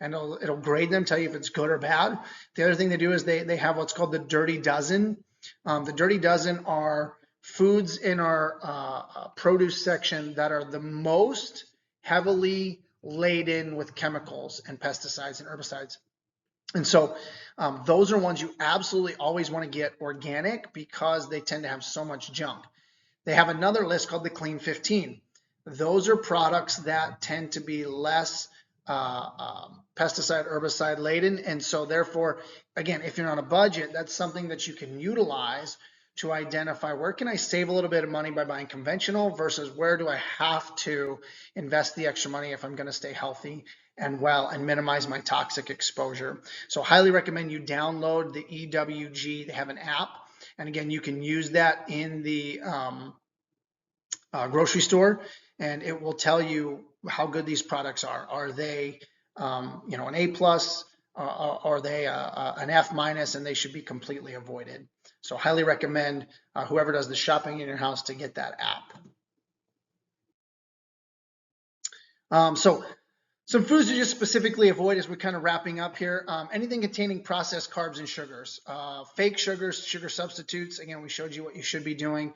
and it'll grade them, tell you if it's good or bad. The other thing they do is they have what's called the Dirty Dozen. The Dirty Dozen are foods in our produce section that are the most heavily laden with chemicals and pesticides and herbicides. And so those are ones you absolutely always want to get organic because they tend to have so much junk. They have another list called the Clean 15. Those are products that tend to be less pesticide, herbicide laden. And so therefore, again, if you're on a budget, that's something that you can utilize to identify where can I save a little bit of money by buying conventional versus where do I have to invest the extra money if I'm going to stay healthy and well and minimize my toxic exposure. So highly recommend you download the EWG. They have an app. And again, you can use that in the grocery store, and it will tell you how good these products are. Are they, an A plus? Are they an F minus? And they should be completely avoided. So highly recommend whoever does the shopping in your house to get that app. So some foods to just specifically avoid as we're kind of wrapping up here. Anything containing processed carbs and sugars, fake sugars, sugar substitutes. Again, we showed you what you should be doing.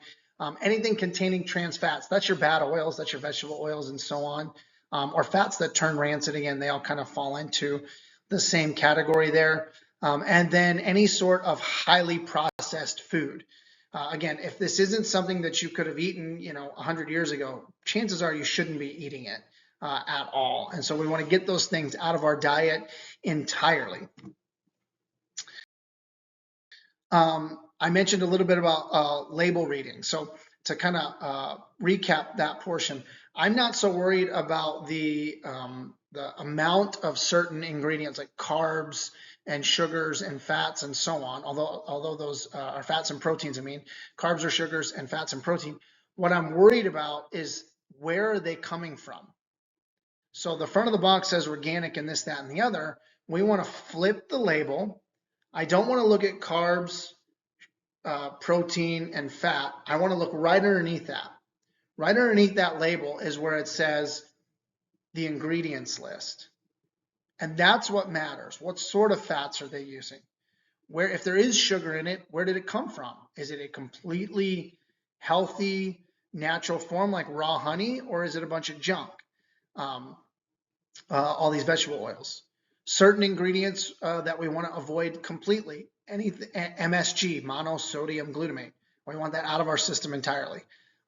Anything containing trans fats, that's your bad oils, that's your vegetable oils and so on, or fats that turn rancid. Again, they all kind of fall into the same category there. And then any sort of highly processed food. Again, if this isn't something that you could have eaten, 100 years ago, chances are you shouldn't be eating it at all. And so we want to get those things out of our diet entirely. I mentioned a little bit about label reading. So to kind of recap that portion, I'm not so worried about the amount of certain ingredients like carbs and sugars and fats and so on, although those are fats and proteins. I mean, carbs or sugars and fats and protein. What I'm worried about is where are they coming from? So the front of the box says organic and this, that, and the other. We want to flip the label. I don't want to look at carbs, protein, and fat. I want to look right underneath that. Right underneath that label is where it says the ingredients list. And that's what matters. What sort of fats are they using? Where, if there is sugar in it, where did it come from? Is it a completely healthy, natural form like raw honey, or is it a bunch of junk? All these vegetable oils. Certain ingredients that we want to avoid completely. MSG, monosodium glutamate. We want that out of our system entirely.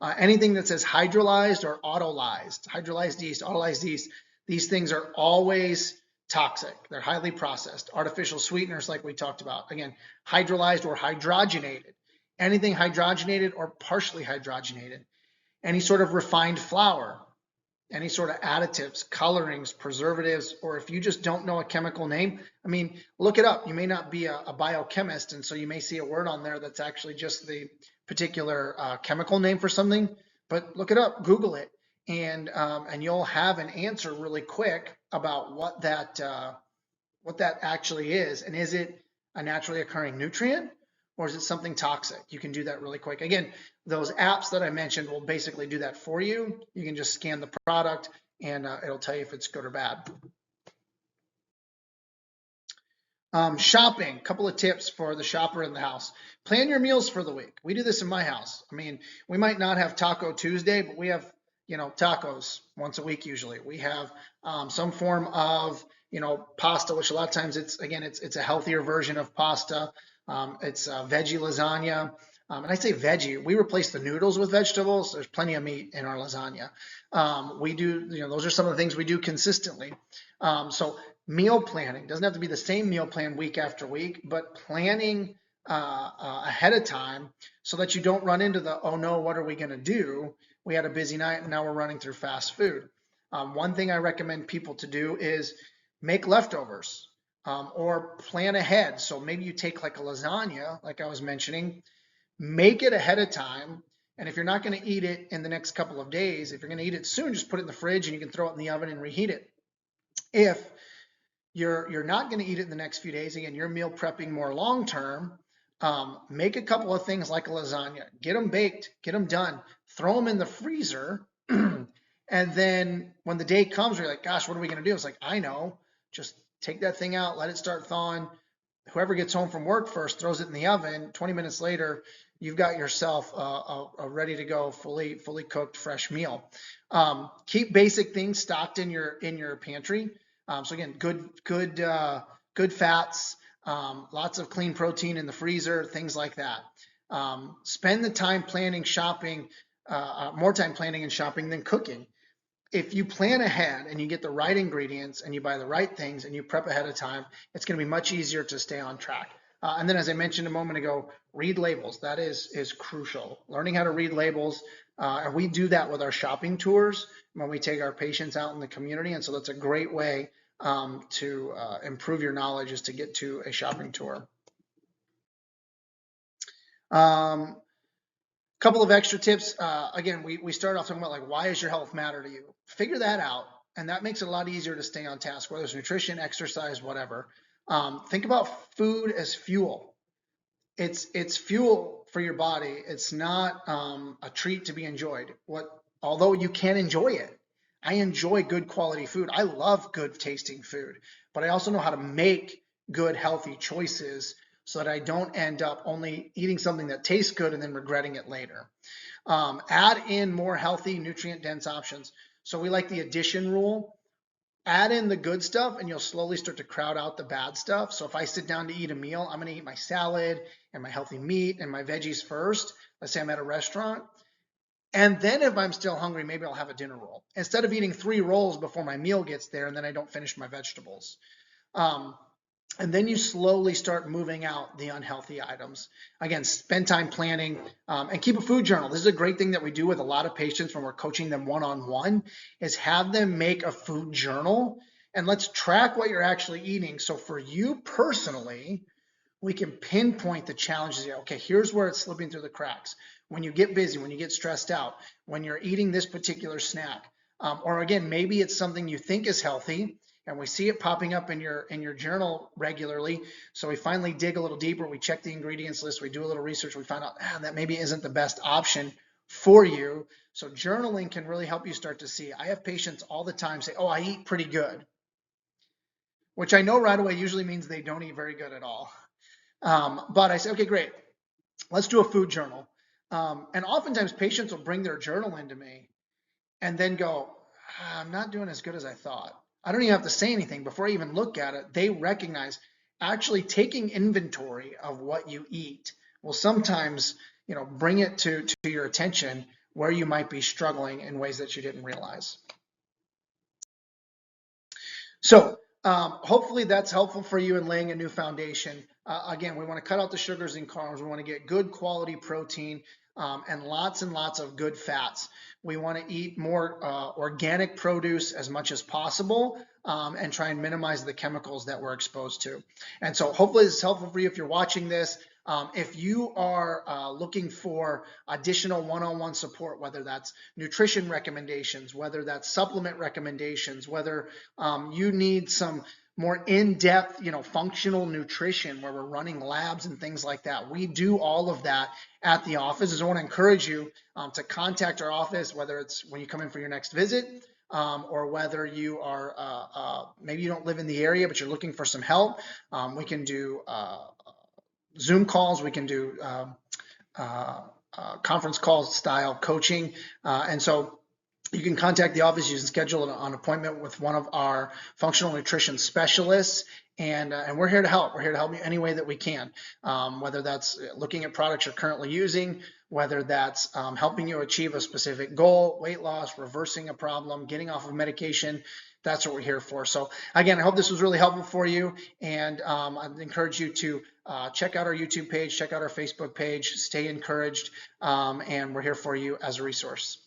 Anything that says hydrolyzed or autolyzed, hydrolyzed yeast, autolyzed yeast, these things are always toxic. They're highly processed. Artificial sweeteners like we talked about. Again, hydrolyzed or hydrogenated. Anything hydrogenated or partially hydrogenated. Any sort of refined flour, any sort of additives, colorings, preservatives, or if you just don't know a chemical name, I mean, look it up. You may not be a biochemist, and so you may see a word on there that's actually just the particular chemical name for something, but look it up, Google it, and you'll have an answer really quick about what that actually is, and is it a naturally occurring nutrient, or is it something toxic? You can do that really quick. Again, those apps that I mentioned will basically do that for you. You can just scan the product and it'll tell you if it's good or bad. Shopping, couple of tips for the shopper in the house. Plan your meals for the week. We do this in my house. I mean, we might not have Taco Tuesday, but we have, tacos once a week usually. We have some form of, pasta, which a lot of times it's a healthier version of pasta. It's veggie lasagna. And I say veggie, we replace the noodles with vegetables. There's plenty of meat in our lasagna. We do, those are some of the things we do consistently. So meal planning doesn't have to be the same meal plan week after week, but planning ahead of time so that you don't run into the, oh no, what are we going to do? We had a busy night and now we're running through fast food. One thing I recommend people to do is make leftovers or plan ahead. So maybe you take like a lasagna, like I was mentioning, make it ahead of time. And if you're not going to eat it in the next couple of days, if you're going to eat it soon, just put it in the fridge and you can throw it in the oven and reheat it. If you're not going to eat it in the next few days, again, you're meal prepping more long term, make a couple of things like a lasagna, get them baked, get them done, throw them in the freezer. And then when the day comes, you're like, gosh, what are we going to do? It's like, I know, just take that thing out, let it start thawing. Whoever gets home from work first throws it in the oven. 20 minutes later, you've got yourself a ready to go, fully cooked, fresh meal. Keep basic things stocked in your pantry. So again, good fats, lots of clean protein in the freezer, things like that. Spend the time planning shopping, more time planning and shopping than cooking. If you plan ahead and you get the right ingredients and you buy the right things and you prep ahead of time, it's going to be much easier to stay on track. And then, as I mentioned a moment ago, read labels. That is crucial. Learning how to read labels. And we do that with our shopping tours when we take our patients out in the community. And so that's a great way to improve your knowledge, is to get to a shopping tour. Couple of extra tips. Again, we started off talking about like, why does your health matter to you? Figure that out, and that makes it a lot easier to stay on task, whether it's nutrition, exercise, whatever. Think about food as fuel. It's fuel for your body. It's not a treat to be enjoyed. Although you can enjoy it. I enjoy good quality food. I love good tasting food, but I also know how to make good, healthy choices so that I don't end up only eating something that tastes good and then regretting it later. Add in more healthy, nutrient-dense options. So we like the addition rule. Add in the good stuff and you'll slowly start to crowd out the bad stuff. So if I sit down to eat a meal, I'm going to eat my salad and my healthy meat and my veggies first. Let's say I'm at a restaurant. And then if I'm still hungry, maybe I'll have a dinner roll instead of eating 3 rolls before my meal gets there and then I don't finish my vegetables. And then you slowly start moving out the unhealthy items. Again, spend time planning and keep a food journal. This is a great thing that we do with a lot of patients when we're coaching them one-on-one is have them make a food journal and let's track what you're actually eating. So for you personally, we can pinpoint the challenges. Okay, here's where it's slipping through the cracks. When you get busy, when you get stressed out, when you're eating this particular snack, or again, maybe it's something you think is healthy, and we see it popping up in your journal regularly. So we finally dig a little deeper. We check the ingredients list. We do a little research. We find out that maybe isn't the best option for you. So journaling can really help you start to see. I have patients all the time say, "Oh, I eat pretty good," which I know right away usually means they don't eat very good at all. But I say, okay, great. Let's do a food journal. And oftentimes patients will bring their journal into me and then go, I'm not doing as good as I thought. I don't even have to say anything before I even look at it. They recognize actually taking inventory of what you eat will sometimes, bring it to your attention where you might be struggling in ways that you didn't realize. So hopefully that's helpful for you in laying a new foundation. Again, we want to cut out the sugars and carbs. We want to get good quality protein and lots of good fats. We want to eat more organic produce as much as possible and try and minimize the chemicals that we're exposed to. And so hopefully this is helpful for you if you're watching this. If you are looking for additional one-on-one support, whether that's nutrition recommendations, whether that's supplement recommendations, whether you need some more in-depth, functional nutrition where we're running labs and things like that, we do all of that at the office. So I want to encourage you to contact our office, whether it's when you come in for your next visit or whether you are maybe you don't live in the area but you're looking for some help. We can do Zoom calls, we can do conference call style coaching. And so you can contact the office. You can schedule an appointment with one of our functional nutrition specialists, and we're here to help. We're here to help you any way that we can, whether that's looking at products you're currently using, whether that's helping you achieve a specific goal, weight loss, reversing a problem, getting off of medication. That's what we're here for. So again, I hope this was really helpful for you, and I'd encourage you to check out our YouTube page, check out our Facebook page, stay encouraged, and we're here for you as a resource.